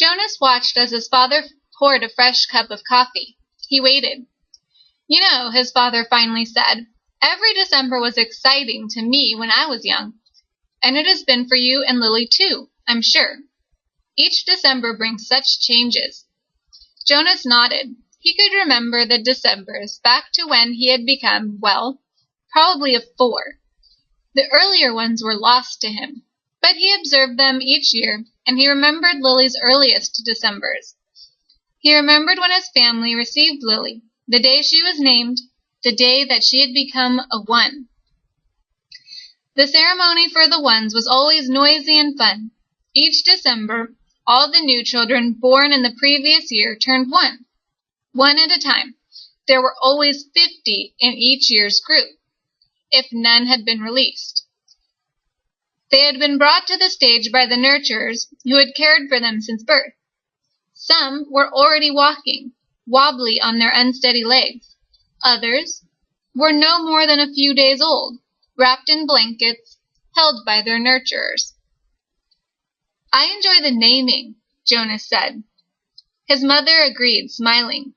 Jonas watched as his father poured a fresh cup of coffee. He waited. "You know," his father finally said, "every December was exciting to me when I was young. And it has been for you and Lily too, I'm sure. Each December brings such changes." Jonas nodded. He could remember the Decembers back to when he had become, well, probably of 4. The earlier ones were lost to him, but he observed them each year, and he remembered Lily's earliest Decembers. He remembered when his family received Lily, the day she was named, the day that she had become a 1. The ceremony for the 1s was always noisy and fun. Each December, all the new children born in the previous year turned 1 at a time. There were always 50 in each year's group, if none had been released. They had been brought to the stage by the nurturers who had cared for them since birth. Some were already walking, wobbly on their unsteady legs. Others were no more than a few days old, wrapped in blankets, held by their nurturers. "I enjoy the naming," Jonas said. His mother agreed, smiling.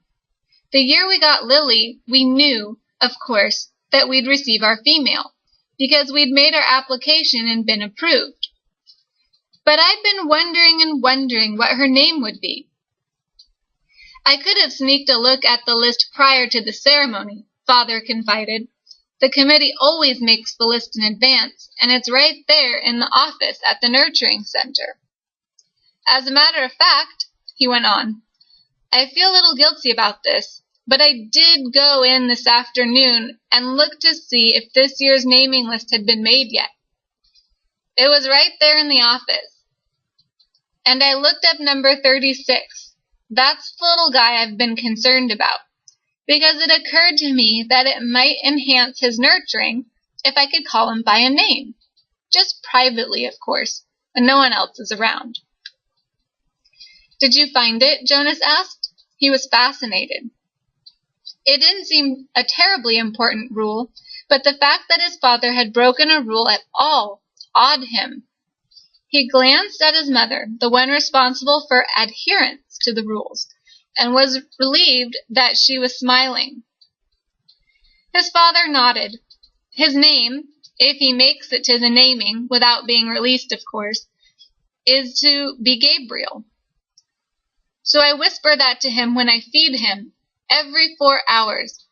"The year we got Lily, we knew, of course, that we'd receive our female, because we'd made our application and been approved. But I'd been wondering what her name would be. I could have sneaked a look at the list prior to the ceremony," Father confided. "The committee always makes the list in advance, and it's right there in the office at the nurturing center. As a matter of fact," he went on, "I feel a little guilty about this, but I did go in this afternoon and look to see if this year's naming list had been made yet. It was right there in the office. And I looked up number 36. That's the little guy I've been concerned about, because it occurred to me that it might enhance his nurturing if I could call him by a name. Just privately, of course, when no one else is around." "Did you find it?" Jonas asked. He was fascinated. It didn't seem a terribly important rule, but the fact that his father had broken a rule at all awed him. He glanced at his mother, the one responsible for adherence to the rules, and was relieved that she was smiling. His father nodded. "His name, if he makes it to the naming, without being released, of course, is to be Gabriel. So I whisper that to him when I feed him, every 4 hours,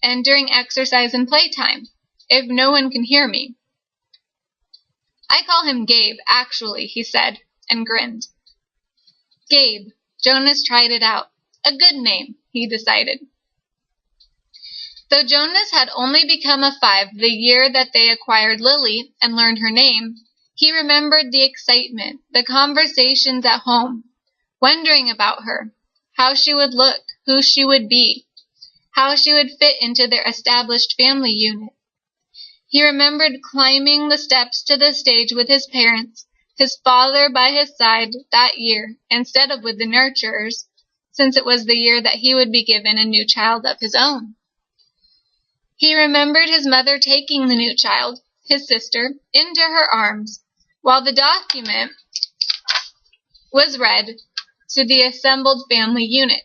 and during exercise and playtime, if no one can hear me. I call him Gabe, actually," he said, and grinned. Gabe. Jonas tried it out. A good name, he decided. Though Jonas had only become a 5 the year that they acquired Lily and learned her name, he remembered the excitement, the conversations at home, wondering about her, how she would look, who she would be, how she would fit into their established family unit. He remembered climbing the steps to the stage with his parents, his father by his side that year, instead of with the nurturers, since it was the year that he would be given a new child of his own. He remembered his mother taking the new child, his sister, into her arms, while the document was read to the assembled family unit.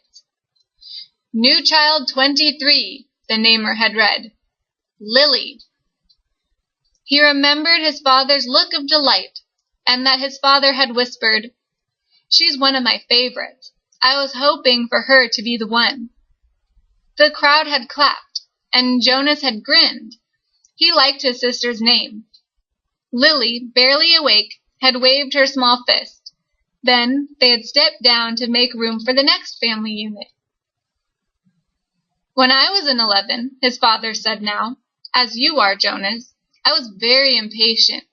New child 23, the namer had read. Lily. He remembered his father's look of delight, and that his father had whispered, "She's one of my favorites. I was hoping for her to be the one." The crowd had clapped, and Jonas had grinned. He liked his sister's name. Lily, barely awake, had waved her small fist. Then they had stepped down to make room for the next family unit. "When I was in 11, his father said now, as you are, Jonas, I was very impatient,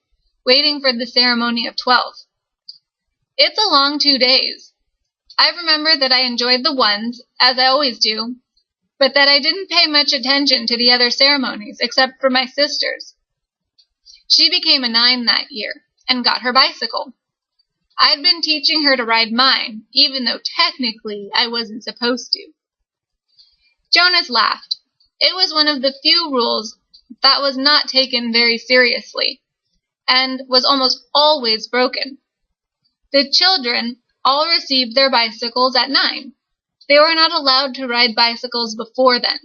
waiting for the ceremony of 12. It's a long 2 days. I remember that I enjoyed the ones, as I always do, but that I didn't pay much attention to the other ceremonies except for my sister's. She became a 9 that year, and got her bicycle. I'd been teaching her to ride mine, even though technically I wasn't supposed to." Jonas laughed. It was one of the few rules that was not taken very seriously, and was almost always broken. The children all received their bicycles at 9. They were not allowed to ride bicycles before then,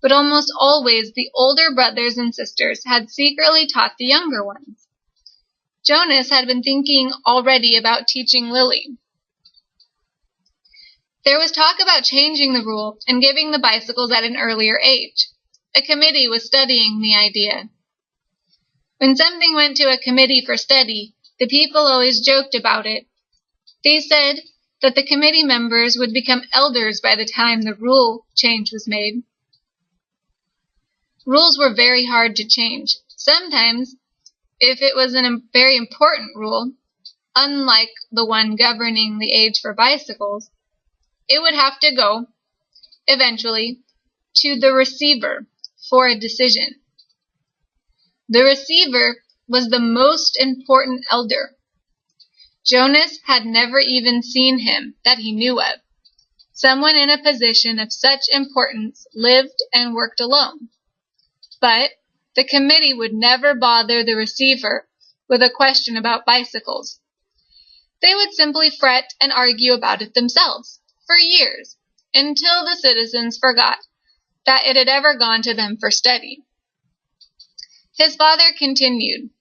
but almost always the older brothers and sisters had secretly taught the younger ones. Jonas had been thinking already about teaching Lily. There was talk about changing the rule and giving the bicycles at an earlier age. A committee was studying the idea. When something went to a committee for study, the people always joked about it. They said that the committee members would become elders by the time the rule change was made. Rules were very hard to change. Sometimes, if it was a very important rule, unlike the one governing the age for bicycles, it would have to go, eventually, to the receiver for a decision. The receiver was the most important elder. Jonas had never even seen him that he knew of. Someone in a position of such importance lived and worked alone. But the committee would never bother the receiver with a question about bicycles. They would simply fret and argue about it themselves for years, until the citizens forgot that it had ever gone to them for study. His father continued,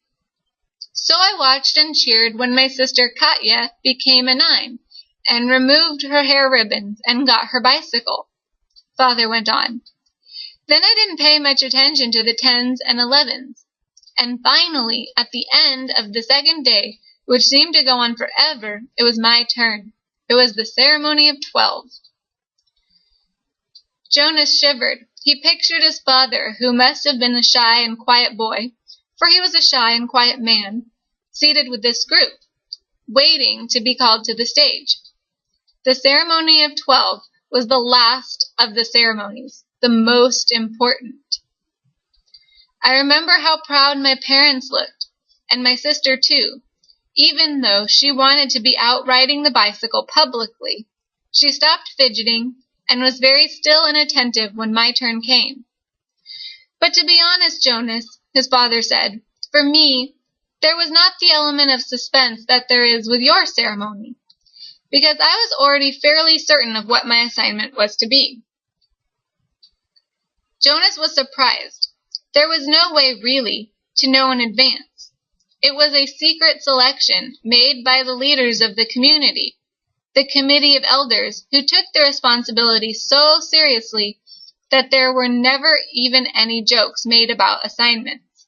"So I watched and cheered when my sister Katya became a 9 and removed her hair ribbons and got her bicycle." Father went on. "Then I didn't pay much attention to the 10s and 11s. And finally, at the end of the second day, which seemed to go on forever, it was my turn. It was the ceremony of 12. Jonas shivered. He pictured his father, who must have been a shy and quiet boy, for he was a shy and quiet man, seated with this group, waiting to be called to the stage. The ceremony of 12 was the last of the ceremonies, the most important. I remember how proud my parents looked, and my sister too. Even though she wanted to be out riding the bicycle publicly, she stopped fidgeting and was very still and attentive when my turn came. But to be honest, Jonas, his father said, for me, there was not the element of suspense that there is with your ceremony, because I was already fairly certain of what my assignment was to be. Jonas was surprised. There was no way, really, to know in advance. It was a secret selection made by the leaders of the community, the committee of elders, who took the responsibility so seriously that there were never even any jokes made about assignments.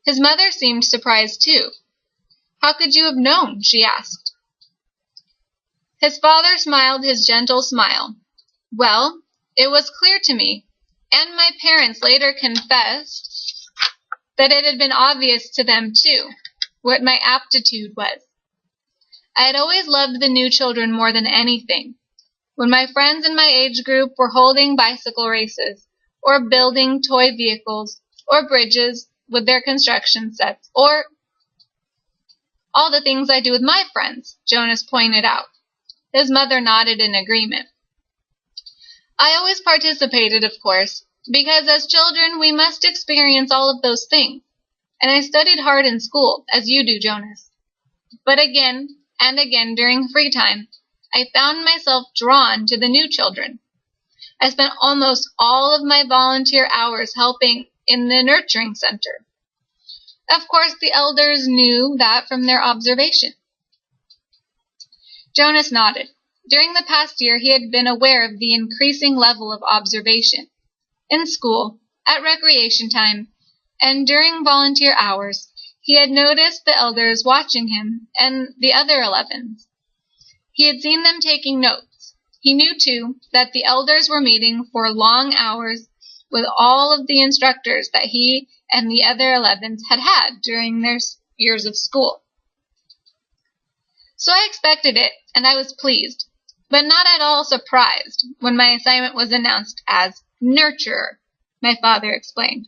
His mother seemed surprised too. "How could you have known?" she asked. His father smiled his gentle smile. "Well, it was clear to me, and my parents later confessed that it had been obvious to them too, what my aptitude was. I had always loved the new children more than anything. When my friends in my age group were holding bicycle races, or building toy vehicles, or bridges with their construction sets, or all the things I do with my friends," Jonas pointed out. His mother nodded in agreement. "I always participated, of course, because as children we must experience all of those things, and I studied hard in school, as you do, Jonas. But again and again during free time, I found myself drawn to the new children. I spent almost all of my volunteer hours helping in the nurturing center. Of course, the elders knew that from their observation." Jonas nodded. During the past year, he had been aware of the increasing level of observation. In school, at recreation time, and during volunteer hours, he had noticed the elders watching him and the other 11s. He had seen them taking notes. He knew, too, that the elders were meeting for long hours with all of the instructors that he and the other 11s had had during their years of school. So I expected it, and I was pleased, but not at all surprised when my assignment was announced as nurturer, my father explained.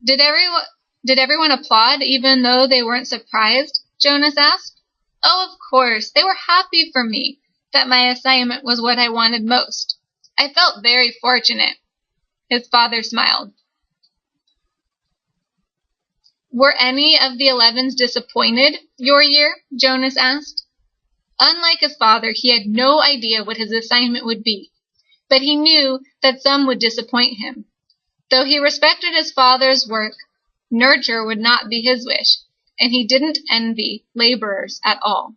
Did everyone applaud even though they weren't surprised?" Jonas asked. "Oh, of course, they were happy for me that my assignment was what I wanted most. I felt very fortunate." His father smiled. Were any of the 11s disappointed your year? Jonas asked. Unlike his father, he had no idea what his assignment would be, but he knew that some would disappoint him. Though he respected his father's work, nurture would not be his wish, and he didn't envy laborers at all.